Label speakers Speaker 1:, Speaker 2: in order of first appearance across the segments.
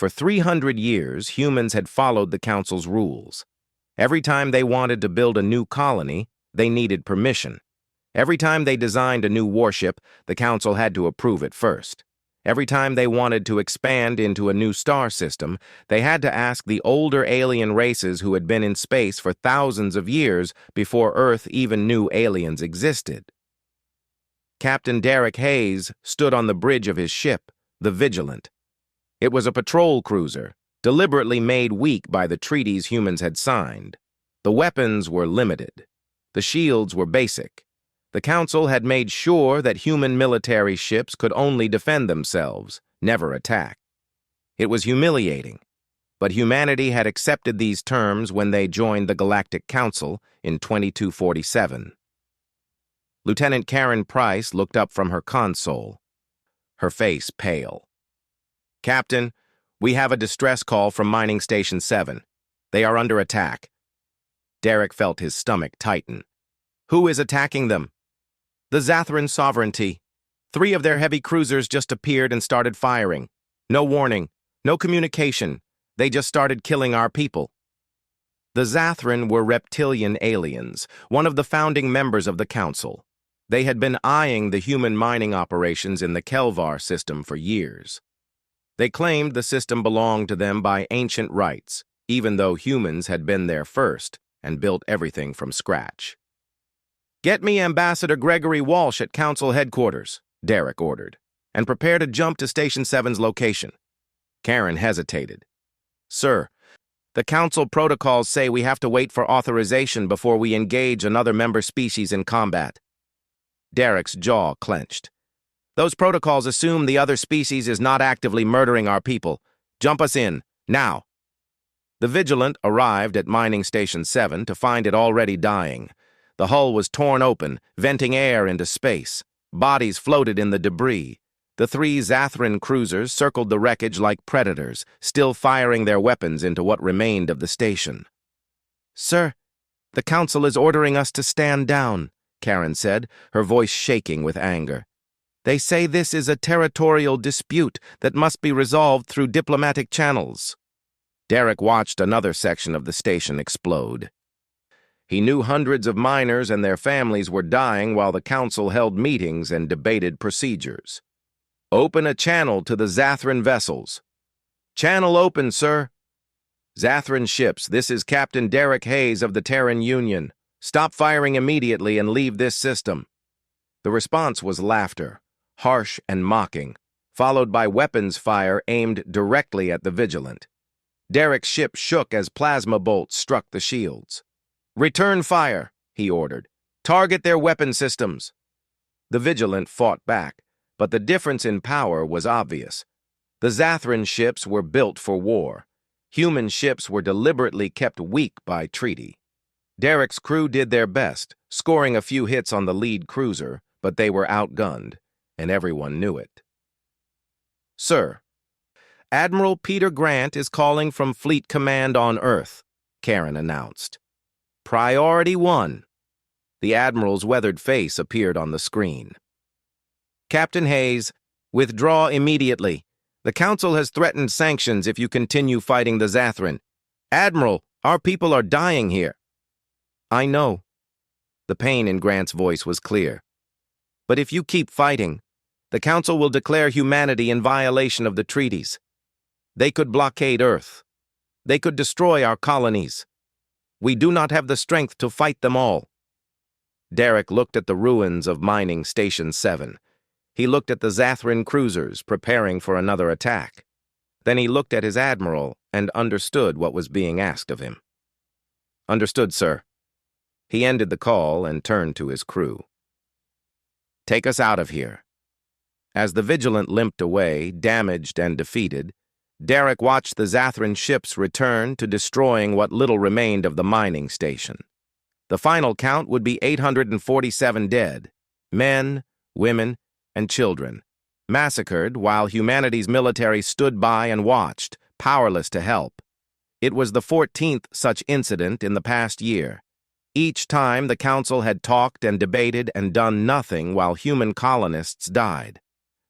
Speaker 1: For 300 years, humans had followed the Council's rules. Every time they wanted to build a new colony, they needed permission. Every time they designed a new warship, the Council had to approve it first. Every time they wanted to expand into a new star system, they had to ask the older alien races who had been in space for thousands of years before Earth even knew aliens existed. Captain Derek Hayes stood on the bridge of his ship, the Vigilant. It was a patrol cruiser, deliberately made weak by the treaties humans had signed. The weapons were limited. The shields were basic. The Council had made sure that human military ships could only defend themselves, never attack. It was humiliating, but humanity had accepted these terms when they joined the Galactic Council in 2247. Lieutenant Karen Price looked up from her console, her face pale. "Captain, we have a distress call from Mining Station 7. They are under attack." Derek felt his stomach tighten. "Who is attacking them?" "The Zathran Sovereignty. 3 of their heavy cruisers just appeared and started firing. No warning, no communication. They just started killing our people." The Zathran were reptilian aliens, one of the founding members of the Council. They had been eyeing the human mining operations in the Kelvar system for years. They claimed the system belonged to them by ancient rights, even though humans had been there first and built everything from scratch. "Get me Ambassador Gregory Walsh at Council headquarters," Derek ordered, "and prepare to jump to Station 7's location." Karen hesitated. "Sir, the Council protocols say we have to wait for authorization before we engage another member species in combat." Derek's jaw clenched. "Those protocols assume the other species is not actively murdering our people. Jump us in, now." The Vigilant arrived at Mining Station 7 to find it already dying. The hull was torn open, venting air into space. Bodies floated in the debris. The 3 Zathran cruisers circled the wreckage like predators, still firing their weapons into what remained of the station. "Sir, the Council is ordering us to stand down," Karen said, her voice shaking with anger. "They say this is a territorial dispute that must be resolved through diplomatic channels." Derek watched another section of the station explode. He knew hundreds of miners and their families were dying while the Council held meetings and debated procedures. "Open a channel to the Zathran vessels." "Channel open, sir." "Zathran ships, this is Captain Derek Hayes of the Terran Union. Stop firing immediately and leave this system." The response was laughter, harsh and mocking, followed by weapons fire aimed directly at the Vigilant. Derek's ship shook as plasma bolts struck the shields. "Return fire," he ordered. "Target their weapon systems." The Vigilant fought back, but the difference in power was obvious. The Zathran ships were built for war. Human ships were deliberately kept weak by treaty. Derek's crew did their best, scoring a few hits on the lead cruiser, but they were outgunned, and everyone knew it. "Sir, Admiral Peter Grant is calling from Fleet Command on Earth," Karen announced. "Priority 1. The Admiral's weathered face appeared on the screen. "Captain Hayes, withdraw immediately. The Council has threatened sanctions if you continue fighting the Zathran. Admiral, our people are dying here." "I know." The pain in Grant's voice was clear. "But if you keep fighting, the Council will declare humanity in violation of the treaties. They could blockade Earth. They could destroy our colonies. We do not have the strength to fight them all." Derek looked at the ruins of Mining Station 7. He looked at the Zathran cruisers preparing for another attack. Then he looked at his admiral and understood what was being asked of him. "Understood, sir." He ended the call and turned to his crew. "Take us out of here." As the Vigilant limped away, damaged and defeated, Derek watched the Zathran ships return to destroying what little remained of the mining station. The final count would be 847 dead, men, women, and children, massacred while humanity's military stood by and watched, powerless to help. It was the 14th such incident in the past year. Each time the Council had talked and debated and done nothing while human colonists died.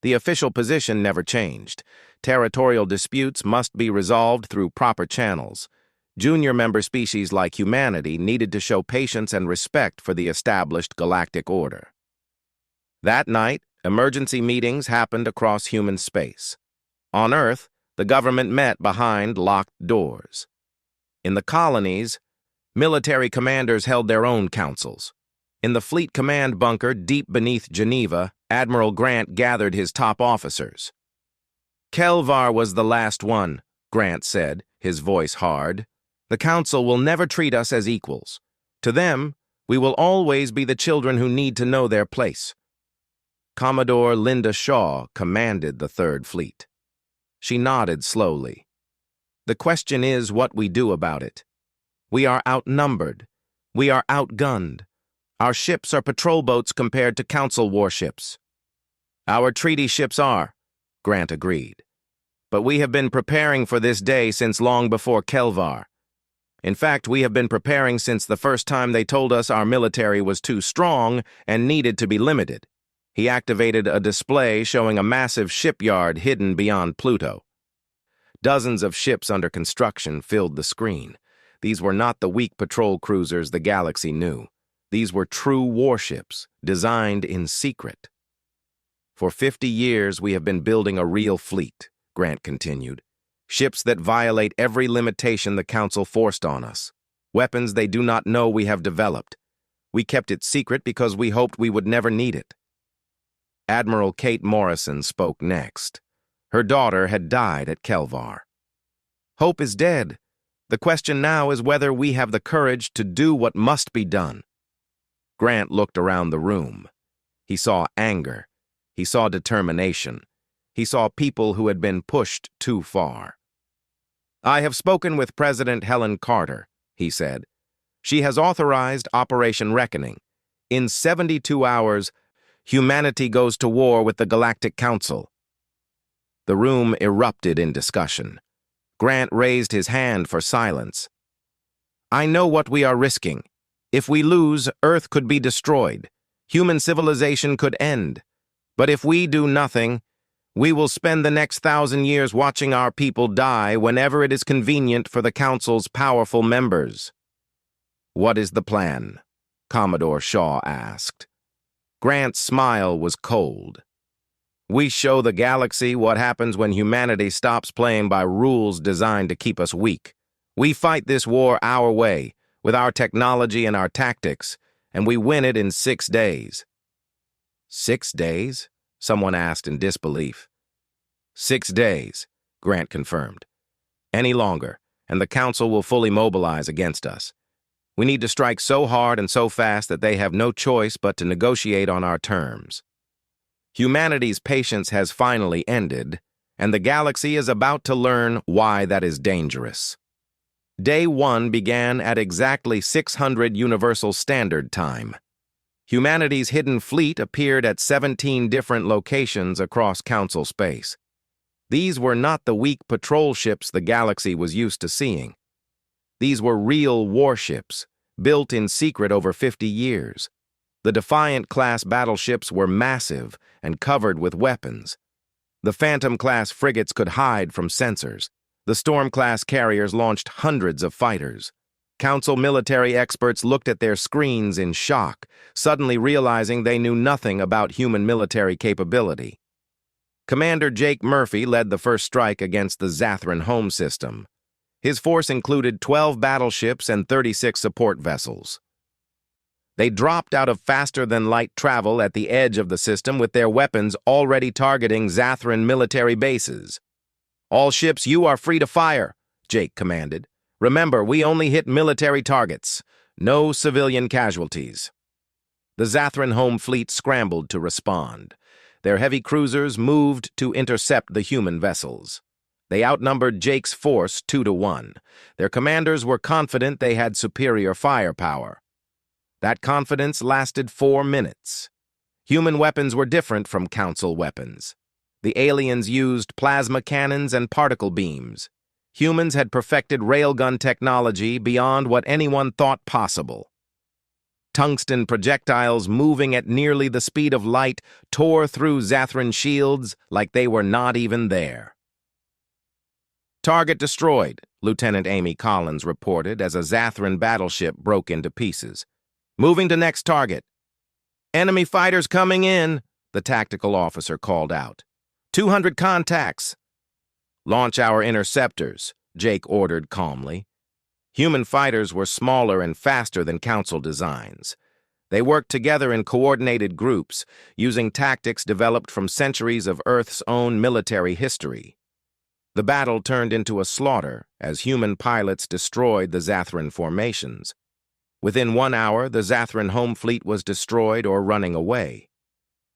Speaker 1: The official position never changed. Territorial disputes must be resolved through proper channels. Junior member species like humanity needed to show patience and respect for the established galactic order. That night, emergency meetings happened across human space. On Earth, the government met behind locked doors. In the colonies, military commanders held their own councils. In the Fleet Command bunker deep beneath Geneva, Admiral Grant gathered his top officers. "Kelvar was the last one," Grant said, his voice hard. "The Council will never treat us as equals. To them, we will always be the children who need to know their place." Commodore Linda Shaw commanded the Third Fleet. She nodded slowly. "The question is what we do about it. We are outnumbered. We are outgunned. Our ships are patrol boats compared to Council warships." "Our treaty ships are," Grant agreed. "But we have been preparing for this day since long before Kelvar. In fact, we have been preparing since the first time they told us our military was too strong and needed to be limited." He activated a display showing a massive shipyard hidden beyond Pluto. Dozens of ships under construction filled the screen. These were not the weak patrol cruisers the galaxy knew. These were true warships, designed in secret. "For 50 years, we have been building a real fleet," Grant continued. "Ships that violate every limitation the Council forced on us. Weapons they do not know we have developed. We kept it secret because we hoped we would never need it." Admiral Kate Morrison spoke next. Her daughter had died at Kelvar. "Hope is dead. The question now is whether we have the courage to do what must be done." Grant looked around the room. He saw anger. He saw determination. He saw people who had been pushed too far. "I have spoken with President Helen Carter," he said. "She has authorized Operation Reckoning. In 72 hours, humanity goes to war with the Galactic Council." The room erupted in discussion. Grant raised his hand for silence. "I know what we are risking. If we lose, Earth could be destroyed. Human civilization could end. But if we do nothing, we will spend the next 1,000 years watching our people die whenever it is convenient for the Council's powerful members." "What is the plan?" Commodore Shaw asked. Grant's smile was cold. "We show the galaxy what happens when humanity stops playing by rules designed to keep us weak. We fight this war our way, with our technology and our tactics, and we win it in 6 days. 6 days? Someone asked in disbelief. 6 days, Grant confirmed. Any longer, and the Council will fully mobilize against us. We need to strike so hard and so fast that they have no choice but to negotiate on our terms. Humanity's patience has finally ended, and the galaxy is about to learn why that is dangerous. Day 1 began at exactly 600 Universal Standard Time. Humanity's hidden fleet appeared at 17 different locations across Council space. These were not the weak patrol ships the galaxy was used to seeing. These were real warships, built in secret over 50 years. The Defiant-class battleships were massive and covered with weapons. The Phantom-class frigates could hide from sensors. The Storm-class carriers launched hundreds of fighters. Council military experts looked at their screens in shock, suddenly realizing they knew nothing about human military capability. Commander Jake Murphy led the first strike against the Zathran home system. His force included 12 battleships and 36 support vessels. They dropped out of faster-than-light travel at the edge of the system with their weapons already targeting Zathran military bases. "All ships, you are free to fire," Jake commanded. "Remember, we only hit military targets. No civilian casualties." The Zathran home fleet scrambled to respond. Their heavy cruisers moved to intercept the human vessels. They outnumbered Jake's force 2-1. Their commanders were confident they had superior firepower. That confidence lasted 4 minutes. Human weapons were different from Council weapons. The aliens used plasma cannons and particle beams. Humans had perfected railgun technology beyond what anyone thought possible. Tungsten projectiles moving at nearly the speed of light tore through Zathran shields like they were not even there. "Target destroyed," Lieutenant Amy Collins reported as a Zathran battleship broke into pieces. "Moving to next target." "Enemy fighters coming in," the tactical officer called out. 200 contacts." "Launch our interceptors," Jake ordered calmly. Human fighters were smaller and faster than Council designs. They worked together in coordinated groups, using tactics developed from centuries of Earth's own military history. The battle turned into a slaughter as human pilots destroyed the Zathran formations. Within 1 hour, the Zathran home fleet was destroyed or running away.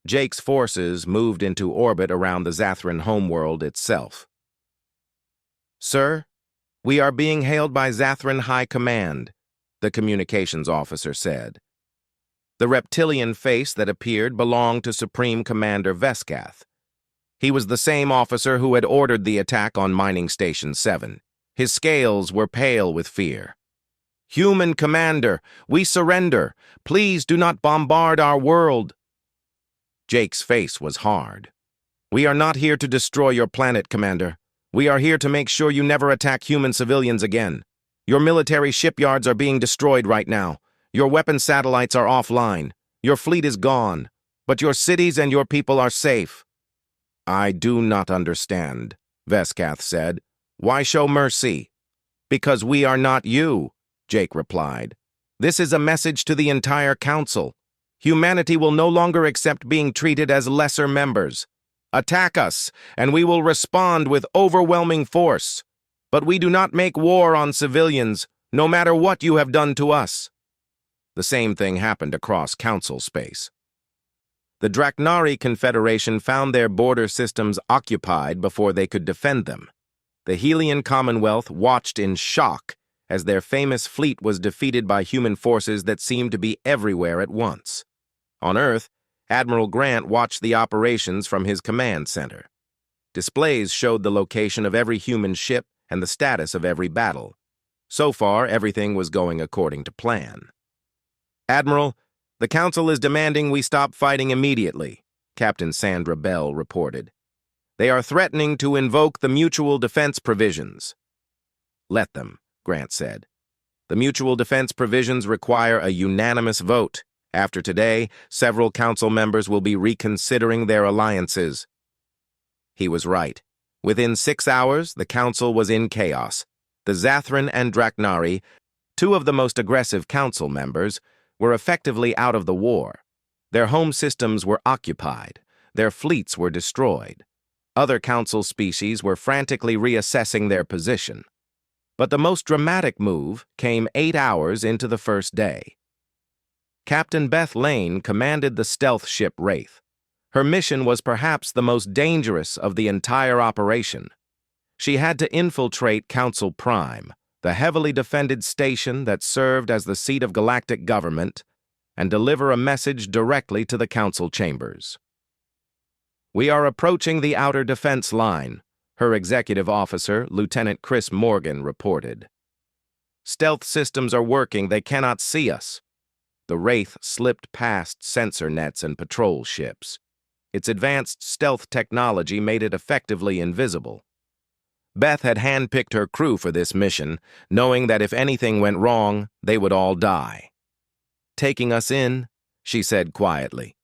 Speaker 1: Jake's forces moved into orbit around the Zathran homeworld itself. "Sir, we are being hailed by Zathran High Command," the communications officer said. The reptilian face that appeared belonged to Supreme Commander Veskath. He was the same officer who had ordered the attack on Mining Station 7. His scales were pale with fear. "Human Commander, we surrender. Please do not bombard our world." Jake's face was hard. "We are not here to destroy your planet, Commander. We are here to make sure you never attack human civilians again. Your military shipyards are being destroyed right now. Your weapon satellites are offline. Your fleet is gone. But your cities and your people are safe." "I do not understand," Veskath said. "Why show mercy?" "Because we are not you," Jake replied. "This is a message to the entire Council. Humanity will no longer accept being treated as lesser members. Attack us, and we will respond with overwhelming force. But we do not make war on civilians, no matter what you have done to us." The same thing happened across Council space. The Draknari Confederation found their border systems occupied before they could defend them. The Helian Commonwealth watched in shock as their famous fleet was defeated by human forces that seemed to be everywhere at once. On Earth, Admiral Grant watched the operations from his command center. Displays showed the location of every human ship and the status of every battle. So far, everything was going according to plan. "Admiral, the Council is demanding we stop fighting immediately," Captain Sandra Bell reported. "They are threatening to invoke the mutual defense provisions." "Let them," Grant said. "The mutual defense provisions require a unanimous vote. After today, several Council members will be reconsidering their alliances." He was right. Within 6 hours, the Council was in chaos. The Zathran and Draknari, two of the most aggressive Council members, were effectively out of the war. Their home systems were occupied. Their fleets were destroyed. Other Council species were frantically reassessing their position. But the most dramatic move came 8 hours into the first day. Captain Beth Lane commanded the stealth ship Wraith. Her mission was perhaps the most dangerous of the entire operation. She had to infiltrate Council Prime, the heavily defended station that served as the seat of galactic government, and deliver a message directly to the Council chambers. "We are approaching the outer defense line," her executive officer, Lieutenant Chris Morgan, reported. "Stealth systems are working. They cannot see us." The Wraith slipped past sensor nets and patrol ships. Its advanced stealth technology made it effectively invisible. Beth had handpicked her crew for this mission, knowing that if anything went wrong, they would all die. "Taking us in," she said quietly.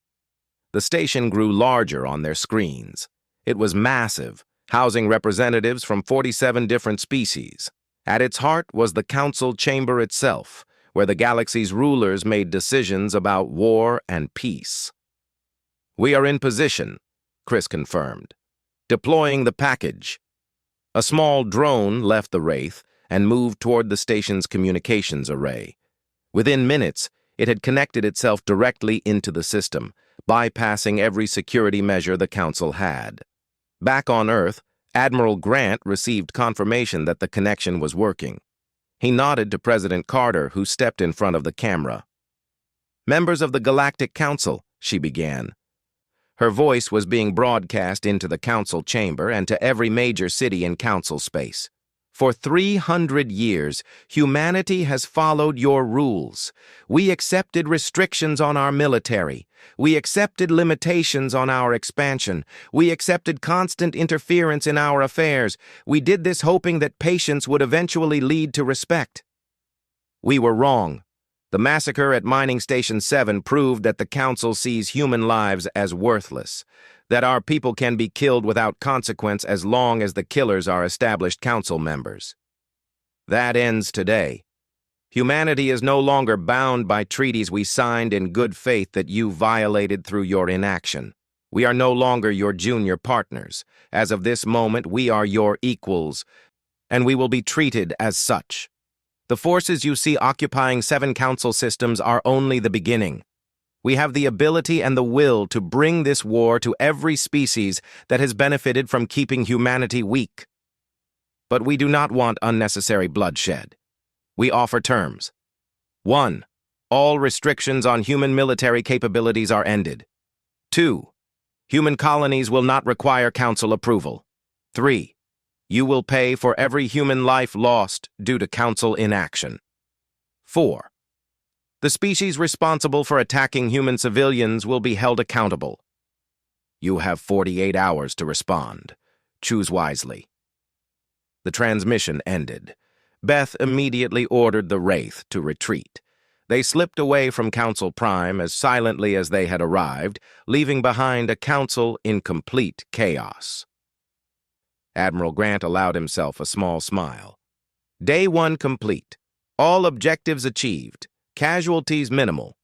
Speaker 1: The station grew larger on their screens. It was massive, housing representatives from 47 different species. At its heart was the Council chamber itself, where the galaxy's rulers made decisions about war and peace. "We are in position," Chris confirmed. "Deploying the package." A small drone left the Wraith and moved toward the station's communications array. Within minutes, it had connected itself directly into the system, bypassing every security measure the Council had. Back on Earth, Admiral Grant received confirmation that the connection was working. He nodded to President Carter, who stepped in front of the camera. "Members of the Galactic Council," she began. Her voice was being broadcast into the Council chamber and to every major city in Council space. For 300 years, humanity has followed your rules. We accepted restrictions on our military. We accepted limitations on our expansion. We accepted constant interference in our affairs. We did this hoping that patience would eventually lead to respect. We were wrong. The massacre at Mining Station 7 proved that the Council sees human lives as worthless, that our people can be killed without consequence as long as the killers are established Council members. That ends today. Humanity is no longer bound by treaties we signed in good faith that you violated through your inaction. We are no longer your junior partners. As of this moment, we are your equals, and we will be treated as such. The forces you see occupying 7 Council systems are only the beginning. We have the ability and the will to bring this war to every species that has benefited from keeping humanity weak. But we do not want unnecessary bloodshed. We offer terms. 1. All restrictions on human military capabilities are ended. 2. Human colonies will not require Council approval. 3. You will pay for every human life lost due to Council inaction. 4. The species responsible for attacking human civilians will be held accountable. You have 48 hours to respond. Choose wisely. The transmission ended. Beth immediately ordered the Wraith to retreat. They slipped away from Council Prime as silently as they had arrived, leaving behind a Council in complete chaos. Admiral Grant allowed himself a small smile. Day 1 complete. All objectives achieved. Casualties minimal.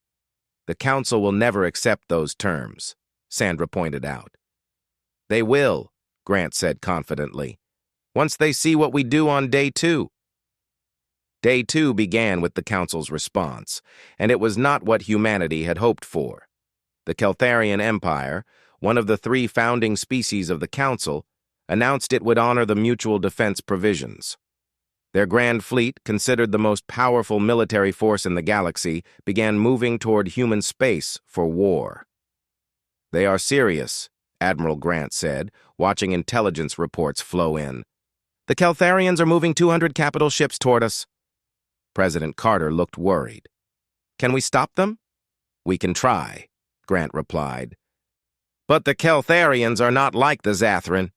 Speaker 1: The Council will never accept those terms, Sandra pointed out. They will, Grant said confidently, once they see what we do on Day 2. Day 2 began with the Council's response, and it was not what humanity had hoped for. The Keltharian Empire, one of the 3 founding species of the Council, announced it would honor the mutual defense provisions. Their Grand Fleet, considered the most powerful military force in the galaxy, began moving toward human space for war. They are serious, Admiral Grant said, watching intelligence reports flow in. The Keltharians are moving 200 capital ships toward us. President Carter looked worried. Can we stop them? We can try, Grant replied. But the Keltharians are not like the Zathran.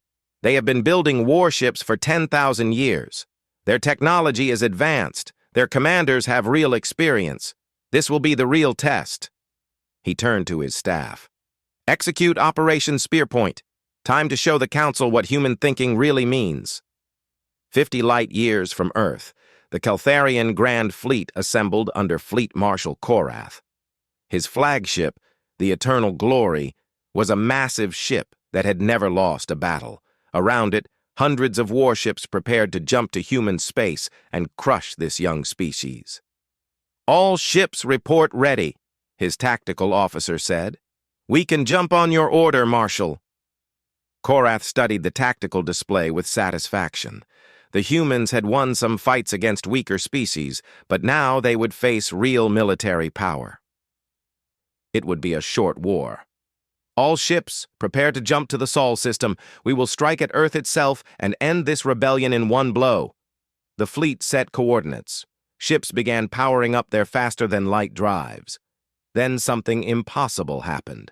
Speaker 1: They have been building warships for 10,000 years. Their technology is advanced. Their commanders have real experience. This will be the real test. He turned to his staff. Execute Operation Spearpoint. Time to show the Council what human thinking really means. 50 light years from Earth, the Keltharian Grand Fleet assembled under Fleet Marshal Korath. His flagship, the Eternal Glory, was a massive ship that had never lost a battle. Around it, hundreds of warships prepared to jump to human space and crush this young species. All ships report ready, his tactical officer said. We can jump on your order, Marshal. Korath studied the tactical display with satisfaction. The humans had won some fights against weaker species, but now they would face real military power. It would be a short war. All ships, prepare to jump to the Sol system. We will strike at Earth itself and end this rebellion in one blow. The fleet set coordinates. Ships began powering up their faster-than-light drives. Then something impossible happened.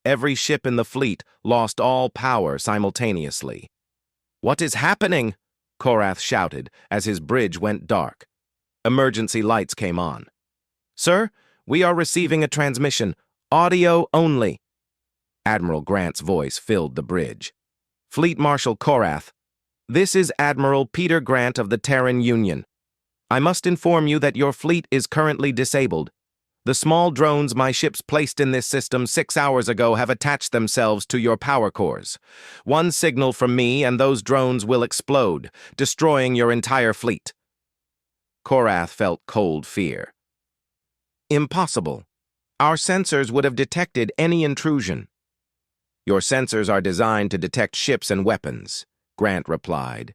Speaker 1: Every ship in the fleet lost all power simultaneously. What is happening? Korath shouted as his bridge went dark. Emergency lights came on. Sir, we are receiving a transmission. Audio only. Admiral Grant's voice filled the bridge. Fleet Marshal Korath, this is Admiral Peter Grant of the Terran Union. I must inform you that your fleet is currently disabled. The small drones my ships placed in this system 6 hours ago have attached themselves to your power cores. One signal from me and those drones will explode, destroying your entire fleet. Korath felt cold fear. Impossible. Our sensors would have detected any intrusion. Your sensors are designed to detect ships and weapons, Grant replied.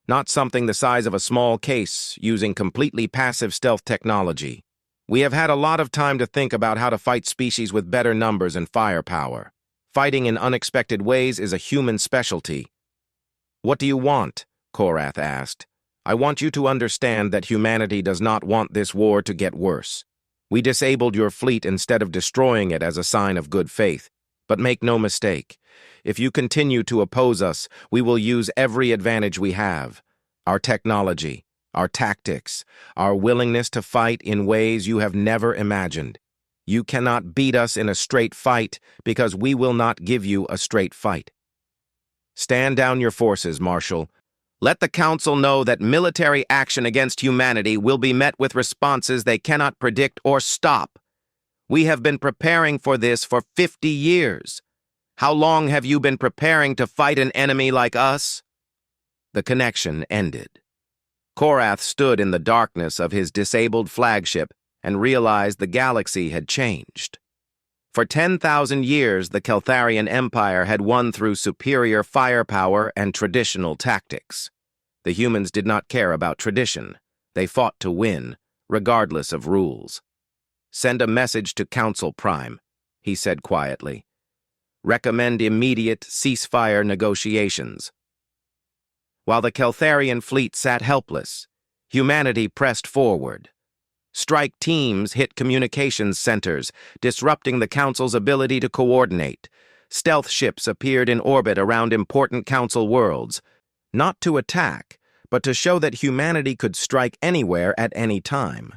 Speaker 1: Not something the size of a small case, using completely passive stealth technology. We have had a lot of time to think about how to fight species with better numbers and firepower. Fighting in unexpected ways is a human specialty. What do you want? Korath asked. I want you to understand that humanity does not want this war to get worse. We disabled your fleet instead of destroying it as a sign of good faith. But make no mistake, if you continue to oppose us, we will use every advantage we have. Our technology, our tactics, our willingness to fight in ways you have never imagined. You cannot beat us in a straight fight because we will not give you a straight fight. Stand down your forces, Marshal. Let the Council know that military action against humanity will be met with responses they cannot predict or stop. We have been preparing for this for 50 years. How long have you been preparing to fight an enemy like us? The connection ended. Korath stood in the darkness of his disabled flagship and realized the galaxy had changed. For 10,000 years, the Keltharian Empire had won through superior firepower and traditional tactics. The humans did not care about tradition. They fought to win, regardless of rules. Send a message to Council Prime, he said quietly. Recommend immediate ceasefire negotiations. While the Keltharian fleet sat helpless, humanity pressed forward. Strike teams hit communications centers, disrupting the Council's ability to coordinate. Stealth ships appeared in orbit around important Council worlds, not to attack, but to show that humanity could strike anywhere at any time.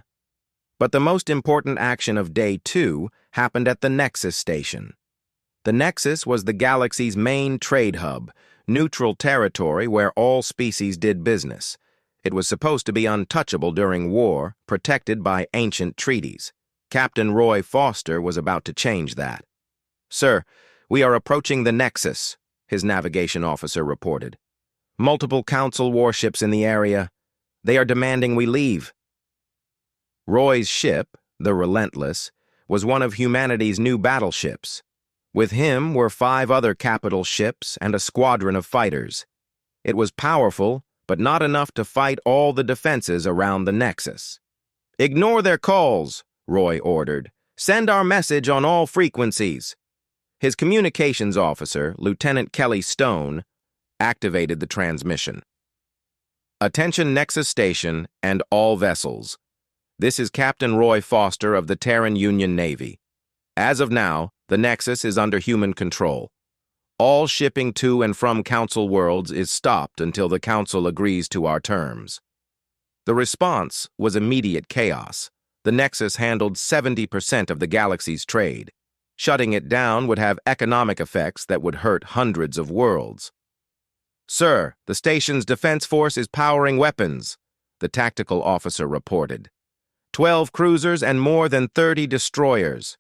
Speaker 1: But the most important action of Day 2 happened at the Nexus Station. The Nexus was the galaxy's main trade hub, neutral territory where all species did business. It was supposed to be untouchable during war, protected by ancient treaties. Captain Roy Foster was about to change that. "Sir, we are approaching the Nexus," his navigation officer reported. "Multiple Council warships in the area. They are demanding we leave." Roy's ship, the Relentless, was one of humanity's new battleships. With him were 5 other capital ships and a squadron of fighters. It was powerful, but not enough to fight all the defenses around the Nexus. "Ignore their calls," Roy ordered. "Send our message on all frequencies." His communications officer, Lieutenant Kelly Stone, activated the transmission. "Attention Nexus Station and all vessels. This is Captain Roy Foster of the Terran Union Navy. As of now, the Nexus is under human control. All shipping to and from Council worlds is stopped until the Council agrees to our terms." The response was immediate chaos. The Nexus handled 70% of the galaxy's trade. Shutting it down would have economic effects that would hurt hundreds of worlds. "Sir, the station's defense force is powering weapons," the tactical officer reported. 12 cruisers and more than 30 destroyers.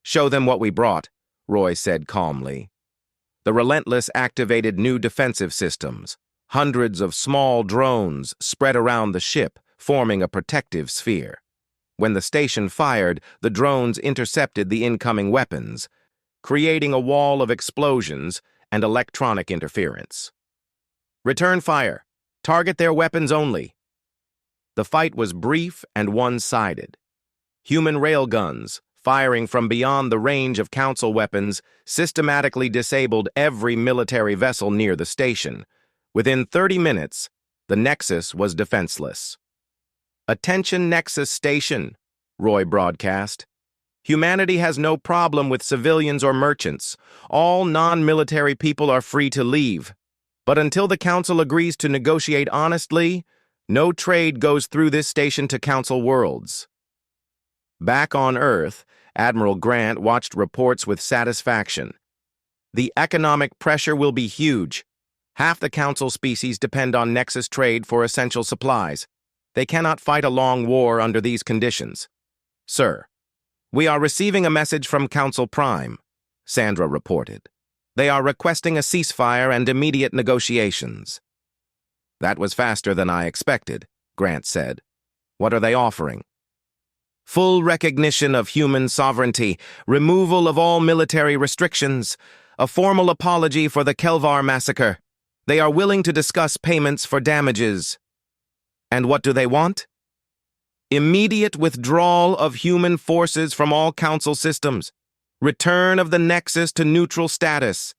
Speaker 1: "Show them what we brought," Roy said calmly. The Relentless activated new defensive systems. Hundreds of small drones spread around the ship, forming a protective sphere. When the station fired, the drones intercepted the incoming weapons, creating a wall of explosions and electronic interference. "Return fire. Target their weapons only." The fight was brief and one-sided. Human railguns, firing from beyond the range of Council weapons, systematically disabled every military vessel near the station. Within 30 minutes, the Nexus was defenseless. "Attention Nexus Station," Roy broadcast. "Humanity has no problem with civilians or merchants. All non-military people are free to leave. But until the Council agrees to negotiate honestly, no trade goes through this station to Council worlds." Back on Earth, Admiral Grant watched reports with satisfaction. "The economic pressure will be huge. Half the Council species depend on Nexus trade for essential supplies. They cannot fight a long war under these conditions." "Sir, we are receiving a message from Council Prime," Sandra reported. "They are requesting a ceasefire and immediate negotiations." "That was faster than I expected," Grant said. "What are they offering?" "Full recognition of human sovereignty, removal of all military restrictions, a formal apology for the Kelvar massacre. They are willing to discuss payments for damages." "And what do they want?" "Immediate withdrawal of human forces from all Council systems, return of the Nexus to neutral status,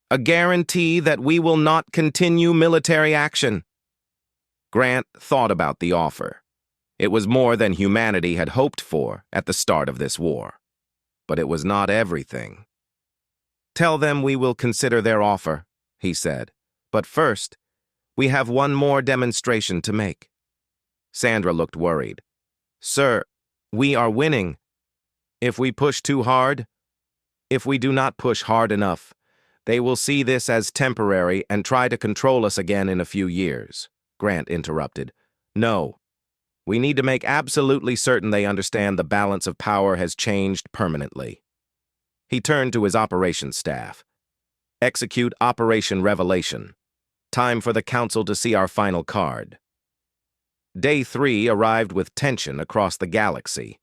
Speaker 1: a guarantee that we will not continue military action." Grant thought about the offer. It was more than humanity had hoped for at the start of this war. But it was not everything. "Tell them we will consider their offer," he said. "But first, we have one more demonstration to make." Sandra looked worried. "Sir, we are winning. If we push too hard, if we do not push hard enough, they will see this as temporary and try to control us again in a few years," Grant interrupted. "No. We need to make absolutely certain they understand the balance of power has changed permanently." He turned to his operations staff. "Execute Operation Revelation. Time for the Council to see our final card." Day 3 arrived with tension across the galaxy.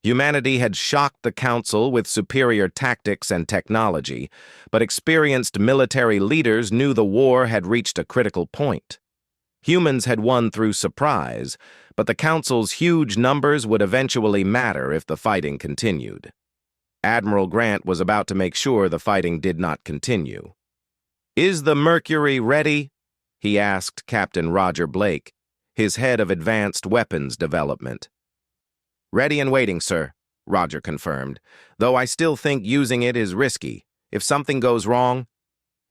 Speaker 1: Humanity had shocked the Council with superior tactics and technology, but experienced military leaders knew the war had reached a critical point. Humans had won through surprise, but the Council's huge numbers would eventually matter if the fighting continued. Admiral Grant was about to make sure the fighting did not continue. "Is the Mercury ready?" he asked Captain Roger Blake, his head of advanced weapons development. "Ready and waiting, sir," Roger confirmed, "though I still think using it is risky. If something goes wrong,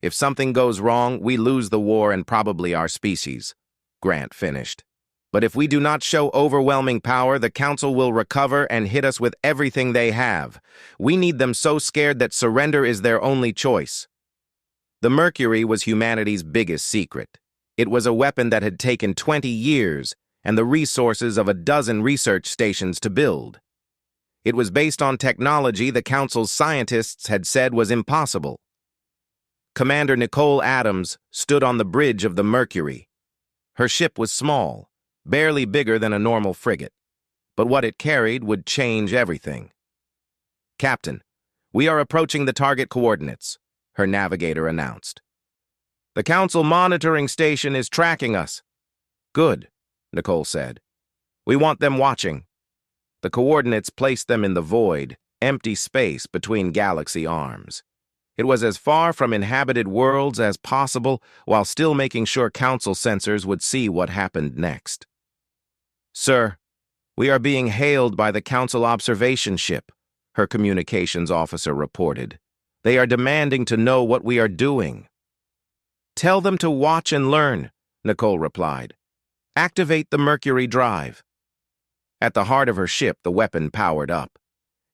Speaker 1: we lose the war and probably our species," Grant finished. "But if we do not show overwhelming power, the Council will recover and hit us with everything they have. We need them so scared that surrender is their only choice." The Mercury was humanity's biggest secret. It was a weapon that had taken 20 years and the resources of a dozen research stations to build. It was based on technology the Council's scientists had said was impossible. Commander Nicole Adams stood on the bridge of the Mercury. Her ship was small, barely bigger than a normal frigate, but what it carried would change everything. "Captain, we are approaching the target coordinates," her navigator announced. "The Council monitoring station is tracking us." "Good," Nicole said. "We want them watching." The coordinates placed them in the void, empty space between galaxy arms. It was as far from inhabited worlds as possible while still making sure Council sensors would see what happened next. "Sir, we are being hailed by the Council observation ship," her communications officer reported. "They are demanding to know what we are doing." "Tell them to watch and learn," Nicole replied. "Activate the Mercury drive." At the heart of her ship, the weapon powered up.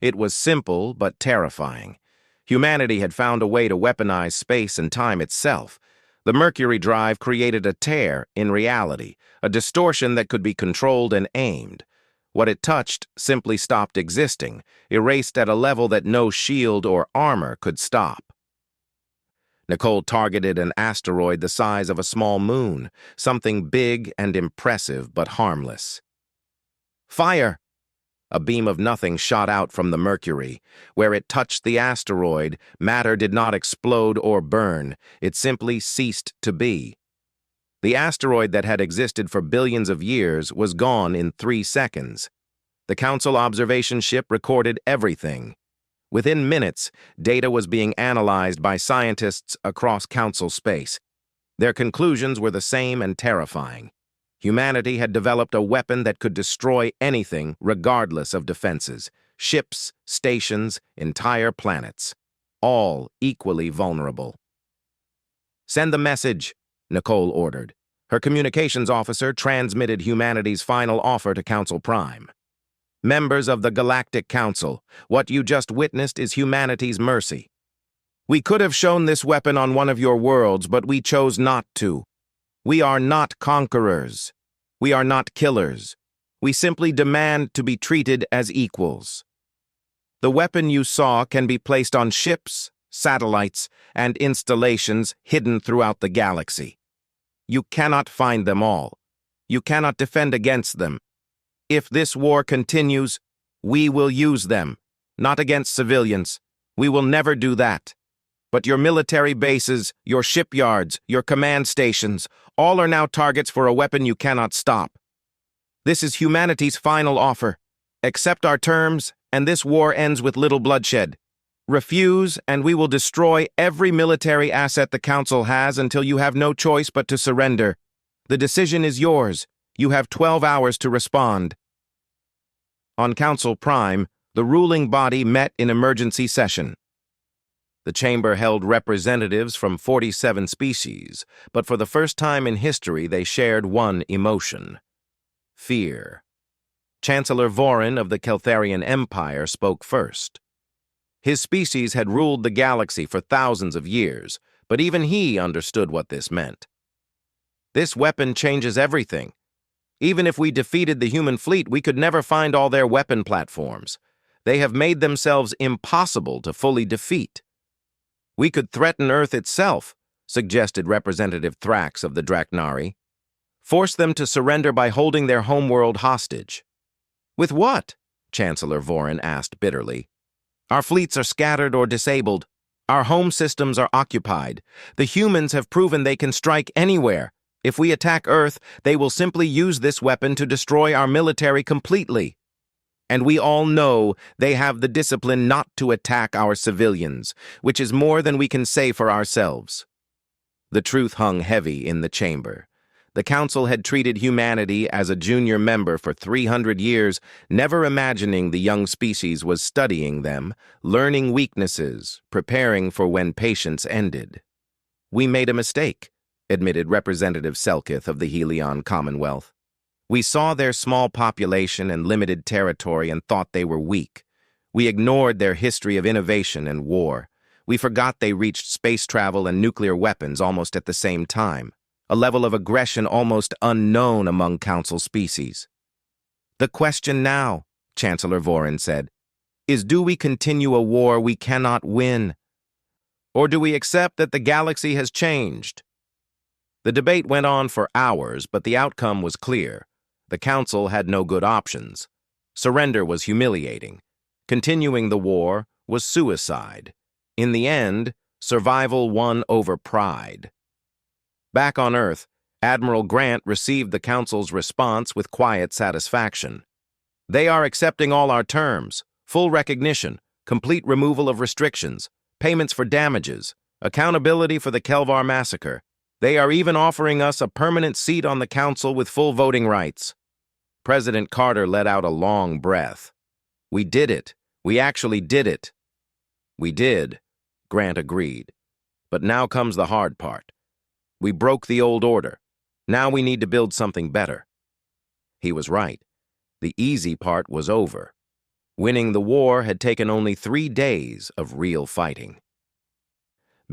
Speaker 1: It was simple but terrifying. Humanity had found a way to weaponize space and time itself. The Mercury drive created a tear in reality, a distortion that could be controlled and aimed. What it touched simply stopped existing, erased at a level that no shield or armor could stop. Nicole targeted an asteroid the size of a small moon, something big and impressive but harmless. "Fire!" A beam of nothing shot out from the Mercury. Where it touched the asteroid, matter did not explode or burn. It simply ceased to be. The asteroid that had existed for billions of years was gone in 3 seconds. The Council observation ship recorded everything. Within minutes, data was being analyzed by scientists across Council space. Their conclusions were the same and terrifying. Humanity had developed a weapon that could destroy anything regardless of defenses. Ships, stations, entire planets. All equally vulnerable. "Send the message," Nicole ordered. Her communications officer transmitted humanity's final offer to Council Prime. "Members of the Galactic Council, what you just witnessed is humanity's mercy. We could have shown this weapon on one of your worlds, but we chose not to. We are not conquerors. We are not killers. We simply demand to be treated as equals. The weapon you saw can be placed on ships, satellites, and installations hidden throughout the galaxy. You cannot find them all. You cannot defend against them. If this war continues, we will use them, not against civilians. We will never do that. But your military bases, your shipyards, your command stations, all are now targets for a weapon you cannot stop. This is humanity's final offer. Accept our terms, and this war ends with little bloodshed. Refuse, and we will destroy every military asset the Council has until you have no choice but to surrender. The decision is yours. You have 12 hours to respond. On Council Prime, the ruling body met in emergency session. The chamber held representatives from 47 species, but for the first time in history they shared one emotion: fear. Chancellor Vorin of the Keltharian Empire spoke first. His species had ruled the galaxy for thousands of years, but even he understood what this meant. This weapon changes everything. Even if we defeated the human fleet, we could never find all their weapon platforms. They have made themselves impossible to fully defeat. We could threaten Earth itself, suggested Representative Thrax of the Draknari. Force them to surrender by holding their homeworld hostage. With what? Chancellor Vorin asked bitterly. Our fleets are scattered or disabled. Our home systems are occupied. The humans have proven they can strike anywhere. If we attack Earth, they will simply use this weapon to destroy our military completely. And we all know they have the discipline not to attack our civilians, which is more than we can say for ourselves. The truth hung heavy in the chamber. The Council had treated humanity as a junior member for 300 years, never imagining the young species was studying them, learning weaknesses, preparing for when patience ended. We made a mistake, admitted Representative Selkith of the Helion Commonwealth. We saw their small population and limited territory and thought they were weak. We ignored their history of innovation and war. We forgot they reached space travel and nuclear weapons almost at the same time, a level of aggression almost unknown among Council species. The question now, Chancellor Vorin said, is do we continue a war we cannot win? Or do we accept that the galaxy has changed? The debate went on for hours, but the outcome was clear. The Council had no good options. Surrender was humiliating. Continuing the war was suicide. In the end, survival won over pride. Back on Earth, Admiral Grant received the Council's response with quiet satisfaction. They are accepting all our terms: full recognition, complete removal of restrictions, payments for damages, accountability for the Kelvar massacre. They are even offering us a permanent seat on the Council with full voting rights. President Carter let out a long breath. We did it. We actually did it. We did, Grant agreed. But now comes the hard part. We broke the old order. Now we need to build something better. He was right. The easy part was over. Winning the war had taken only 3 days of real fighting.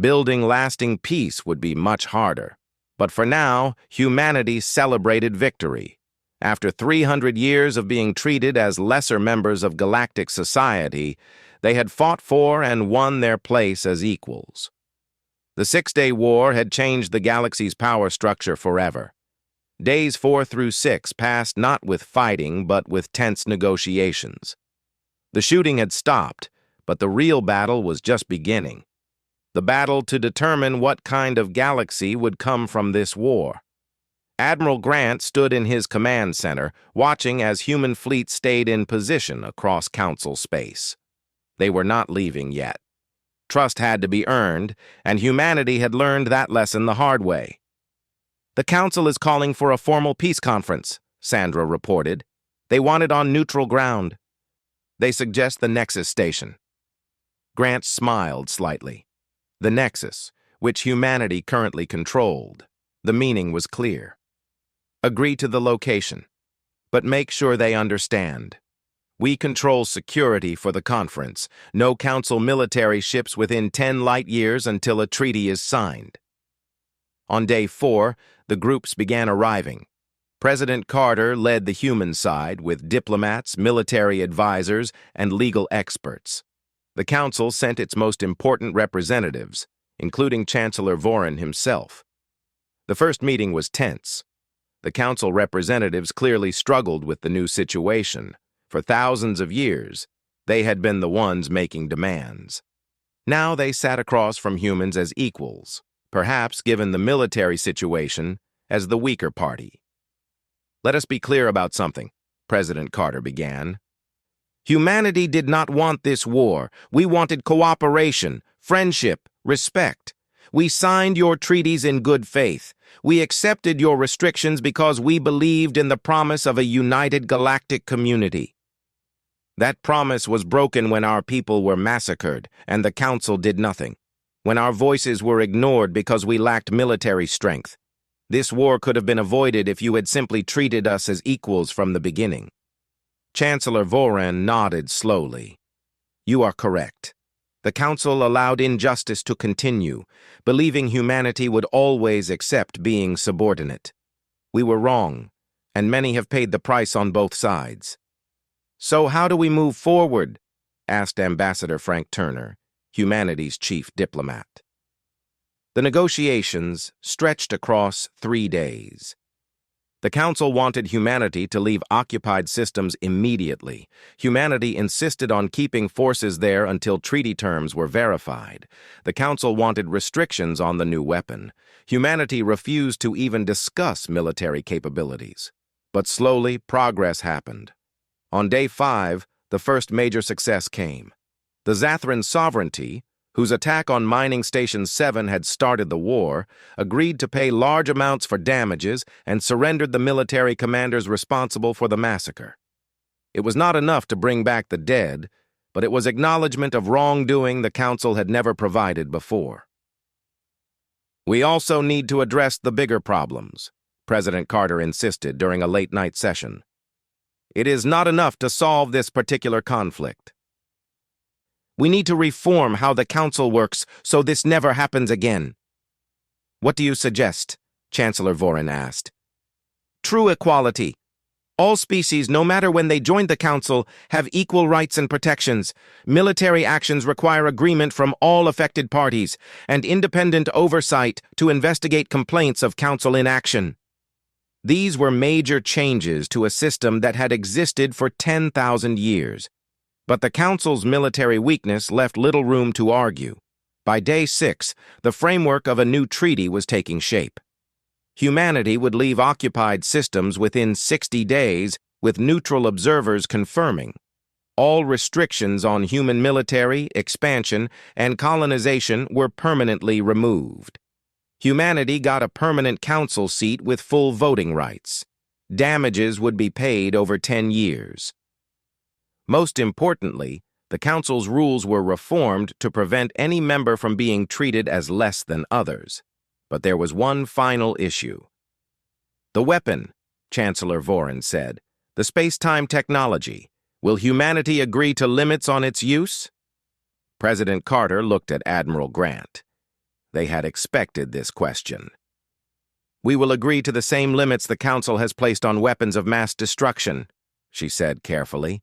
Speaker 1: Building lasting peace would be much harder. But for now, humanity celebrated victory. After 300 years of being treated as lesser members of galactic society, they had fought for and won their place as equals. The 6-Day War had changed the galaxy's power structure forever. Days 4 through 6 passed not with fighting, but with tense negotiations. The shooting had stopped, but the real battle was just beginning. The battle to determine what kind of galaxy would come from this war. Admiral Grant stood in his command center, watching as human fleets stayed in position across Council space. They were not leaving yet. Trust had to be earned, and humanity had learned that lesson the hard way. The Council is calling for a formal peace conference, Sandra reported. They want it on neutral ground. They suggest the Nexus station. Grant smiled slightly. The Nexus, which humanity currently controlled. The meaning was clear. Agree to the location, but make sure they understand. We control security for the conference. No Council military ships within 10 light years until a treaty is signed. On day 4, the groups began arriving. President Carter led the human side with diplomats, military advisors, and legal experts. The Council sent its most important representatives, including Chancellor Vorin himself. The first meeting was tense. The Council representatives clearly struggled with the new situation. For thousands of years, they had been the ones making demands. Now they sat across from humans as equals, perhaps, given the military situation, as the weaker party. Let us be clear about something, President Carter began. Humanity did not want this war. We wanted cooperation, friendship, respect. We signed your treaties in good faith. We accepted your restrictions because we believed in the promise of a united galactic community. That promise was broken when our people were massacred and the Council did nothing, when our voices were ignored because we lacked military strength. This war could have been avoided if you had simply treated us as equals from the beginning. Chancellor Voran nodded slowly. You are correct. The Council allowed injustice to continue, believing humanity would always accept being subordinate. We were wrong, and many have paid the price on both sides. So how do we move forward? Asked Ambassador Frank Turner, humanity's chief diplomat. The negotiations stretched across 3 days. The Council wanted humanity to leave occupied systems immediately. Humanity insisted on keeping forces there until treaty terms were verified. The Council wanted restrictions on the new weapon. Humanity refused to even discuss military capabilities. But slowly, progress happened. On day 5, the first major success came. The Zathran sovereignty, whose attack on Mining Station 7 had started the war, agreed to pay large amounts for damages and surrendered the military commanders responsible for the massacre. It was not enough to bring back the dead, but it was acknowledgement of wrongdoing the Council had never provided before. We also need to address the bigger problems, President Carter insisted during a late-night session. It is not enough to solve this particular conflict. We need to reform how the Council works so this never happens again. What do you suggest? Chancellor Voran asked. True equality. All species, no matter when they joined the Council, have equal rights and protections. Military actions require agreement from all affected parties and independent oversight to investigate complaints of Council inaction. These were major changes to a system that had existed for 10,000 years. But the Council's military weakness left little room to argue. By day 6, the framework of a new treaty was taking shape. Humanity would leave occupied systems within 60 days, with neutral observers confirming. All restrictions on human military, expansion, and colonization were permanently removed. Humanity got a permanent council seat with full voting rights. Damages would be paid over 10 years. Most importantly, the Council's rules were reformed to prevent any member from being treated as less than others. But there was one final issue. The weapon, Chancellor Voran said, the space-time technology. Will humanity agree to limits on its use? President Carter looked at Admiral Grant. They had expected this question. We will agree to the same limits the Council has placed on weapons of mass destruction, she said carefully.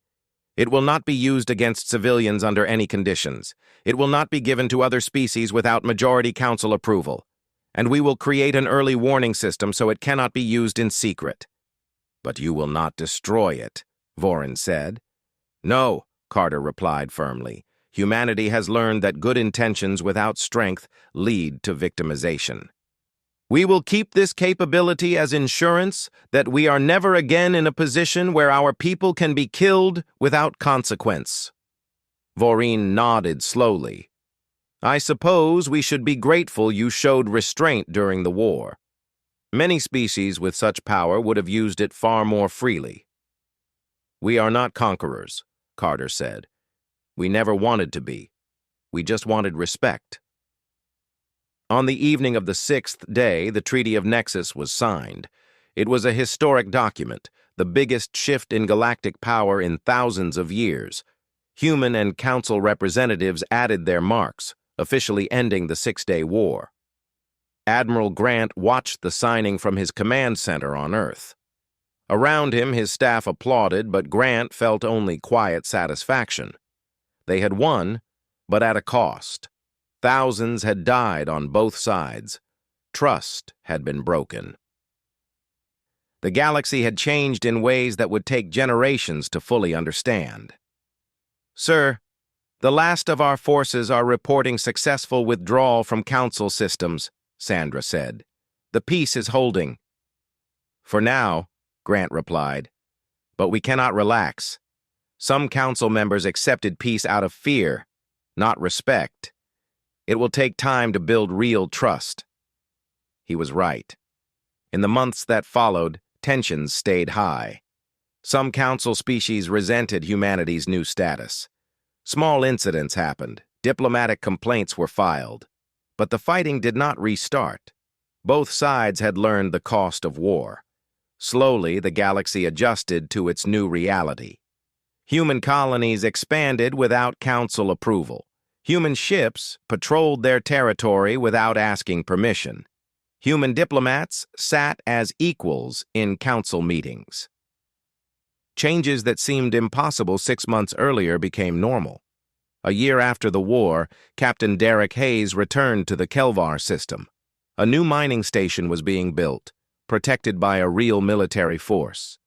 Speaker 1: It will not be used against civilians under any conditions. It will not be given to other species without majority Council approval. And we will create an early warning system so it cannot be used in secret. But you will not destroy it, Voran said. No, Carter replied firmly. Humanity has learned that good intentions without strength lead to victimization. We will keep this capability as insurance that we are never again in a position where our people can be killed without consequence. Voran nodded slowly. I suppose we should be grateful you showed restraint during the war. Many species with such power would have used it far more freely. We are not conquerors, Carter said. We never wanted to be. We just wanted respect. On the evening of the 6th day, the Treaty of Nexus was signed. It was a historic document, the biggest shift in galactic power in thousands of years. Human and Council representatives added their marks, officially ending the 6-day war. Admiral Grant watched the signing from his command center on Earth. Around him, his staff applauded, but Grant felt only quiet satisfaction. They had won, but at a cost. Thousands had died on both sides. Trust had been broken. The galaxy had changed in ways that would take generations to fully understand. Sir, the last of our forces are reporting successful withdrawal from Council systems, Sandra said. The peace is holding. For now, Grant replied, but we cannot relax. Some Council members accepted peace out of fear, not respect. It will take time to build real trust. He was right. In the months that followed, tensions stayed high. Some council species resented humanity's new status. Small incidents happened, diplomatic complaints were filed. But the fighting did not restart. Both sides had learned the cost of war. Slowly, the galaxy adjusted to its new reality. Human colonies expanded without council approval. Human ships patrolled their territory without asking permission. Human diplomats sat as equals in council meetings. Changes that seemed impossible 6 months earlier became normal. A year after the war, Captain Derek Hayes returned to the Kelvar system. A new mining station was being built, protected by a real military force.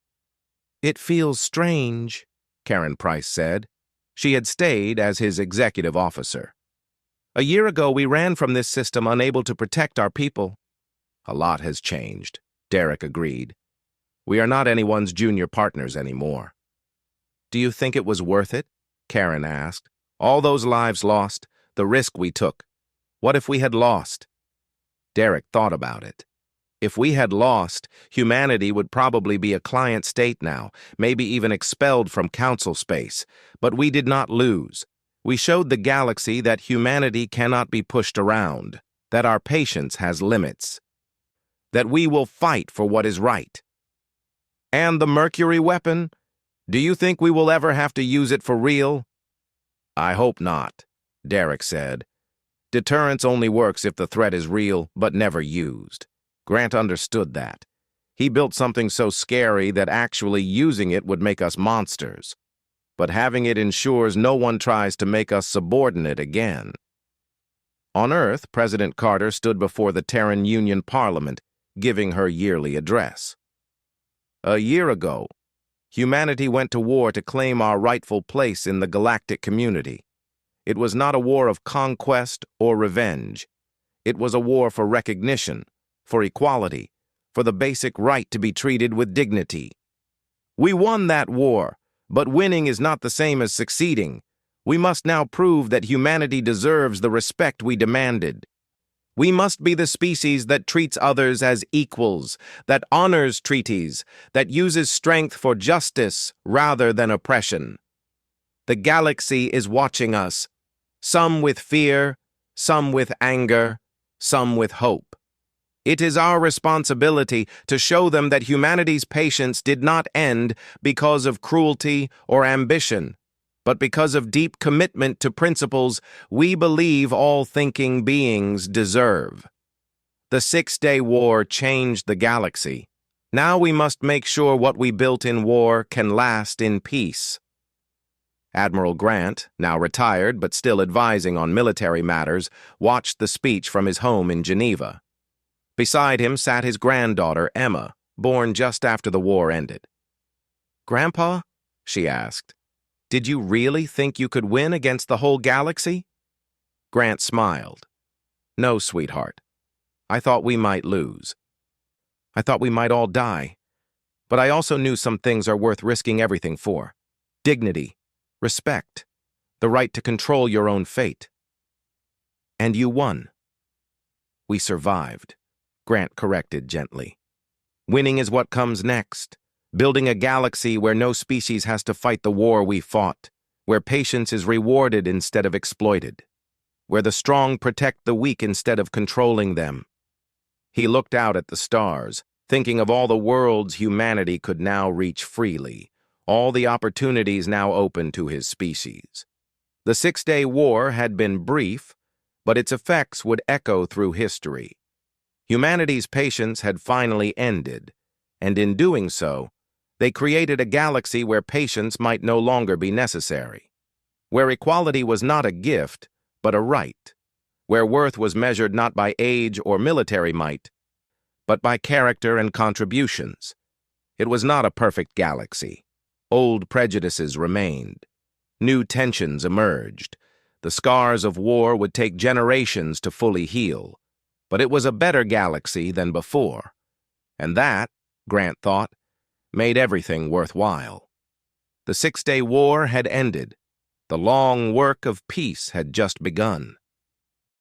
Speaker 1: "It feels strange," Karen Price said. She had stayed as his executive officer. "A year ago, we ran from this system unable to protect our people." "A lot has changed," Derek agreed. "We are not anyone's junior partners anymore." "Do you think it was worth it?" Karen asked. "All those lives lost, the risk we took. What if we had lost?" Derek thought about it. If we had lost, humanity would probably be a client state now, maybe even expelled from council space. But we did not lose. We showed the galaxy that humanity cannot be pushed around, that our patience has limits, that we will fight for what is right. "And the Mercury weapon? Do you think we will ever have to use it for real?" "I hope not," Derek said. "Deterrence only works if the threat is real, but never used." Grant understood that. He built something so scary that actually using it would make us monsters. But having it ensures no one tries to make us subordinate again. On Earth, President Carter stood before the Terran Union Parliament, giving her yearly address. "A year ago, humanity went to war to claim our rightful place in the galactic community. It was not a war of conquest or revenge. It was a war for recognition, for equality, for the basic right to be treated with dignity. We won that war, but winning is not the same as succeeding. We must now prove that humanity deserves the respect we demanded. We must be the species that treats others as equals, that honors treaties, that uses strength for justice rather than oppression. The galaxy is watching us, some with fear, some with anger, some with hope. It is our responsibility to show them that humanity's patience did not end because of cruelty or ambition, but because of deep commitment to principles we believe all thinking beings deserve. The 6-Day War changed the galaxy. Now we must make sure what we built in war can last in peace." Admiral Grant, now retired but still advising on military matters, watched the speech from his home in Geneva. Beside him sat his granddaughter, Emma, born just after the war ended. "Grandpa," she asked, "did you really think you could win against the whole galaxy?" Grant smiled. "No, sweetheart. I thought we might lose. I thought we might all die. But I also knew some things are worth risking everything for. Dignity, respect, the right to control your own fate. And you won." "We survived," Grant corrected gently. "Winning is what comes next. Building a galaxy where no species has to fight the war we fought, where patience is rewarded instead of exploited, where the strong protect the weak instead of controlling them." He looked out at the stars, thinking of all the worlds humanity could now reach freely, all the opportunities now open to his species. The 6-Day War had been brief, but its effects would echo through history. Humanity's patience had finally ended, and in doing so, they created a galaxy where patience might no longer be necessary, where equality was not a gift, but a right, where worth was measured not by age or military might, but by character and contributions. It was not a perfect galaxy. Old prejudices remained. New tensions emerged. The scars of war would take generations to fully heal. But it was a better galaxy than before. And that, Grant thought, made everything worthwhile. The 6-Day War had ended. The long work of peace had just begun.